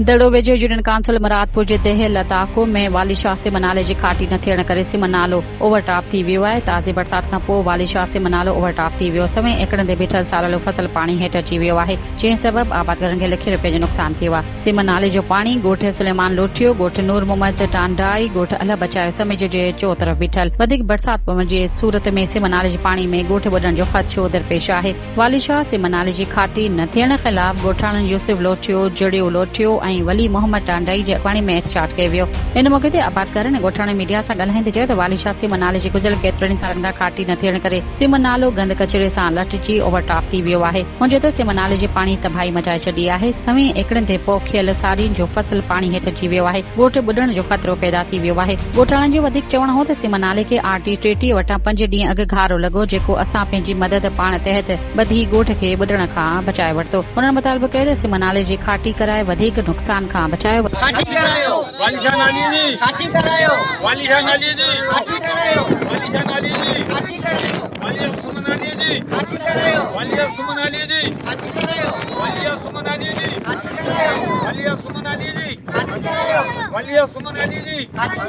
दड़ो वेझो union council Muradpur जे देहल इलाक़ो में वाली शाह सिम नाले जी खाटी न थियण करे सिम नालो ओवरटॉप थी वियो आहे। ताज़ी बरसात खां पोइ वाली शाह सिम नालो ओवरटॉप थी वियो। समय एकड़नि ते बीठल साल फसल पाणी हेठि अची वियो आहे, जंहिं सबबि आबादकारनि खे लखे रुपए जो नुक़सान थियो आहे। सिम नाले जो पाणी ॻोठ सुलेमान लोठियो, ॻोठ नूर मोहम्मद टांडाई, ॻोठ अल बचायो समेत जे चोतरफ़ बीठल। वधीक बरसात पवण जी सूरत में सिम नाले जे पाणी में ॻोठ ॿुॾण जो ख़दशो दरपेश आहे। वाली शाह सिम नाले जी खाटी न थियण ख़िलाफ़ ॻोठाणनि यूसुफ लोठियो, जड़ियो लोठियो ऐं वली मोहम्मद टांडाई जे अॻवानी में एहतजाज कयो वियो। इन मौके ते आबादकारनि ॻोठाणे मीडिया सां ॻाल्हाईंदे चयो त वाली शाह सिम नाले जी गुज़िरियल केतिरनि सालनि खां खाटी न थियण करे सिम नालो गंद कचिरे सां लटिजी ओवरटॉप थी वियो आहे। हुनजे त सिम नाले जे पाणी तबाही मचाए छॾी आहे। सवी एकड़नि ते पोखियल साड़ियुनि जो फसल पाणी हेठि अची वियो आहे। ॻोठ ॿुॾण जो ख़तरो पैदा थी वियो आहे। ॻोठाणनि जो वधीक चवणु हो त सिम नाले खे RT33 वटां 5 ॾींहं अॻु घारो लॻो, जेको असां पंहिंजी मदद पाण तहत ॿधी ॻोठ खे ॿुॾण खां बचाए वरितो। हुननि मुतालबो कयो त सिम नाले जी खाटी कराए वधीक नुक़सान खां बचायो। खाटी करायो वाली शाह नाली जी, खाटी करायो वाली शाह नाली जी, खाटी करायो वाली शाह नाली जी, खाटी करायो वाली सुम नाली जी, खाटी करायो वाली सुम नाली जी, खाटी करायो वाली सुम नाली जी, खाटी करायो वाली सुम नाली जी, खाटी करायो वाली सुम नाली जी, खाटी